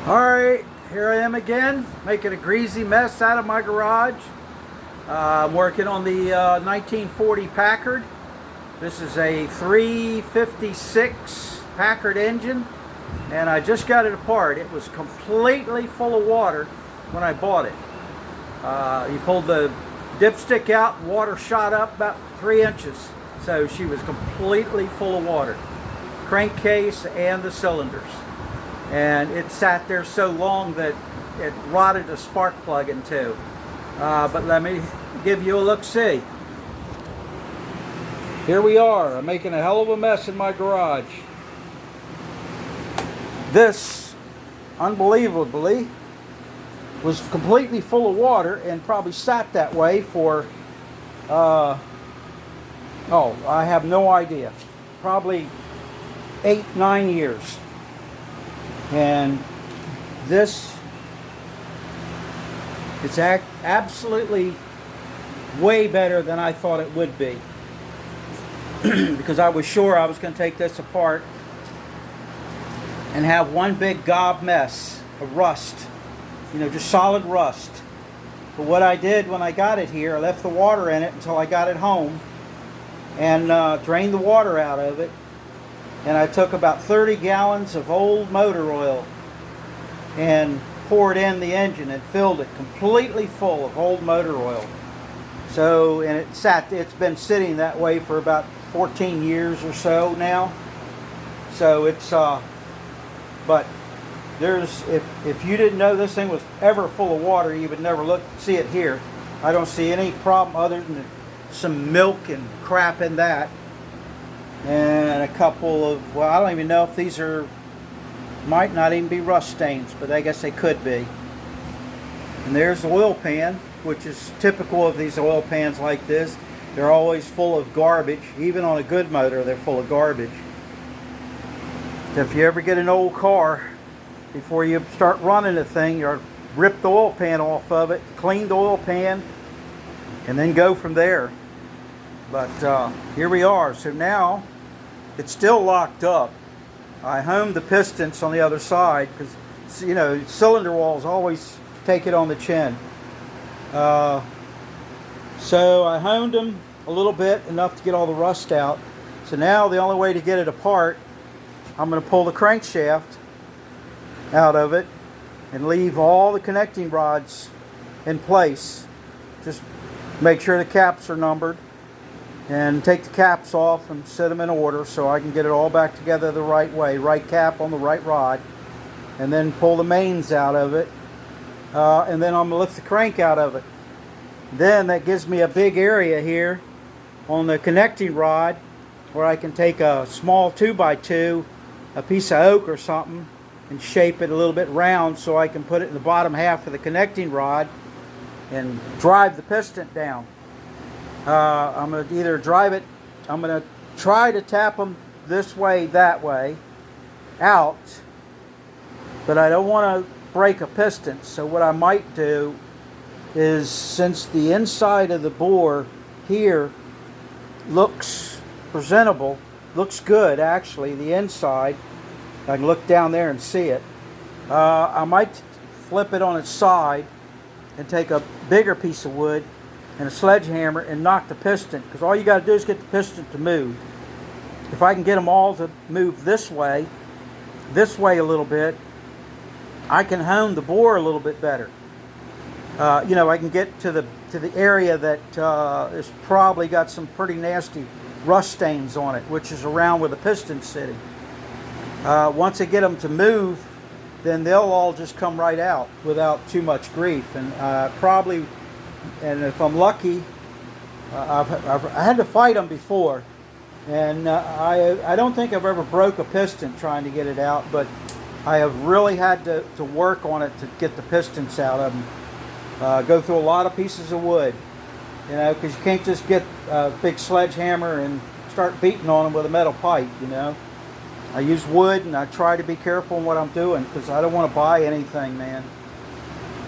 Alright, here I am again, making a greasy mess out of my garage. I'm working on the 1940 Packard. This is a 356 Packard engine, and I just got it apart. It was completely full of water when I bought it. You pulled the dipstick out, water shot up about 3 inches. So she was completely full of water. Crankcase and the cylinders. And it sat there so long that it rotted a spark plug in two. But let me give you a look-see. Here we are. I'm making a hell of a mess in my garage. This, unbelievably, was completely full of water and probably sat that way for, I have no idea. Probably 8-9 years. And this, it's absolutely way better than I thought it would be. Because I was sure I was going to take this apart and have one big gob mess of rust. Just solid rust. But what I did when I got it here, I left the water in it until I got it home and drained the water out of it. And I took about 30 gallons of old motor oil and poured in the engine and filled it completely full of old motor oil. So, and it's been sitting that way for about 14 years or so now. So it's, but there's, if you didn't know this thing was ever full of water, you would never see it here. I don't see any problem other than some milk and crap in that. And a couple of, well, I don't even know if these might not even be rust stains, but I guess they could be. And there's the oil pan, which is typical of these oil pans like this. They're always full of garbage. Even on a good motor, they're full of garbage. So if you ever get an old car, before you start running the thing, you rip the oil pan off of it, clean the oil pan, and then go from there. But here we are. So now it's still locked up. I homed the pistons on the other side because, cylinder walls always take it on the chin. So I honed them a little bit, enough to get all the rust out. So now the only way to get it apart, I'm going to pull the crankshaft out of it and leave all the connecting rods in place. Just make sure the caps are numbered. And take the caps off and set them in order so I can get it all back together the right way. Right cap on the right rod. And then pull the mains out of it. And then I'm going to lift the crank out of it. Then that gives me a big area here on the connecting rod where I can take a small 2x2, a piece of oak or something, and shape it a little bit round so I can put it in the bottom half of the connecting rod and drive the piston down. I'm going to either drive it, I'm going to try to tap them this way, that way, out, but I don't want to break a piston. So what I might do is, since the inside of the bore here looks presentable, looks good actually, the inside, I can look down there and see it, I might flip it on its side and take a bigger piece of wood and a sledgehammer and knock the piston, because all you got to do is get the piston to move. If I can get them all to move this way a little bit, I can hone the bore a little bit better. I can get to the area that has probably got some pretty nasty rust stains on it, which is around where the piston's sitting. Once I get them to move, then they'll all just come right out without too much grief. And probably, and if I'm lucky, I had to fight them before, and I don't think I've ever broke a piston trying to get it out, but I have really had to work on it to get the pistons out of them. Go through a lot of pieces of wood, because you can't just get a big sledgehammer and start beating on them with a metal pipe. I use wood, and I try to be careful in what I'm doing, because I don't want to buy anything, man.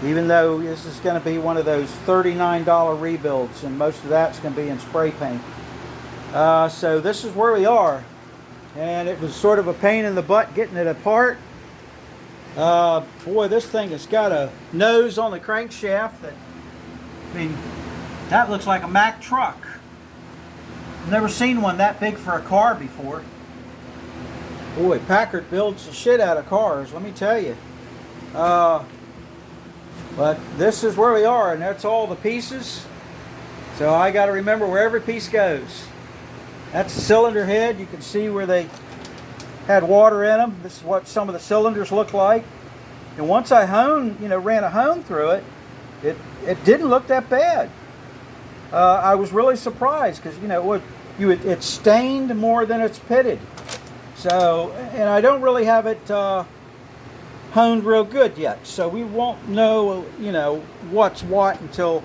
Even though this is going to be one of those $39 rebuilds, and most of that's going to be in spray paint. So this is where we are. And it was sort of a pain in the butt getting it apart. Boy, this thing has got a nose on the crankshaft that, I mean, that looks like a Mack truck. Never seen one that big for a car before. Boy, Packard builds the shit out of cars, let me tell you. But this is where we are, and that's all the pieces. So I got to remember where every piece goes. That's the cylinder head. You can see where they had water in them. This is what some of the cylinders look like. And once I ran a hone through it, it didn't look that bad. I was really surprised because it's stained more than it's pitted. So, and I don't really have it honed real good yet. So we won't know, what's what until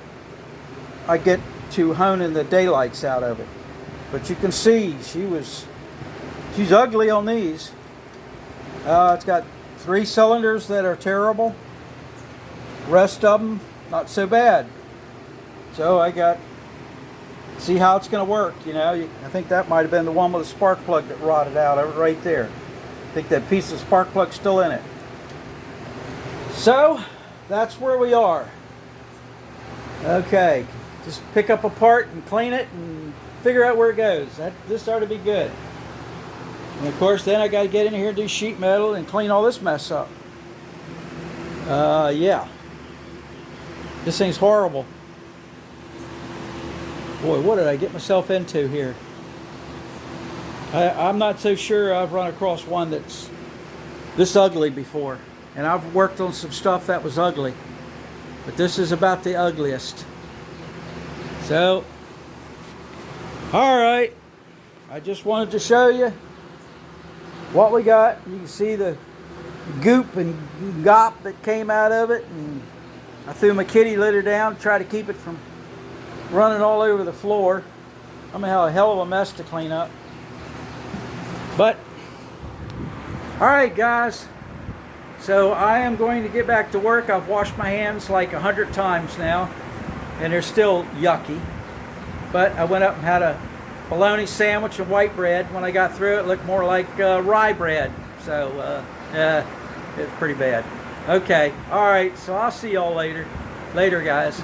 I get to honing the daylights out of it. But you can see she's ugly on these. It's got 3 cylinders that are terrible. The rest of them not so bad. So see how it's going to work. I think that might have been the one with the spark plug that rotted out right there. I think that piece of spark plug's still in it. So that's where we are. Okay, just pick up a part and clean it and figure out where it goes. This ought to be good. And of course, then I got to get in here and do sheet metal and clean all this mess up. Yeah. This thing's horrible. Boy, what did I get myself into here? I'm not so sure I've run across one that's this ugly before. And I've worked on some stuff that was ugly. But this is about the ugliest. So, alright. I just wanted to show you what we got. You can see the goop and gop that came out of it. And I threw my kitty litter down to try to keep it from running all over the floor. I'm gonna have a hell of a mess to clean up. But, alright guys. So I am going to get back to work. I've washed my hands like 100 times now, and they're still yucky. But I went up and had a bologna sandwich and white bread. When I got through, it looked more like rye bread. So it's pretty bad. Okay, all right. So I'll see y'all later. Later, guys.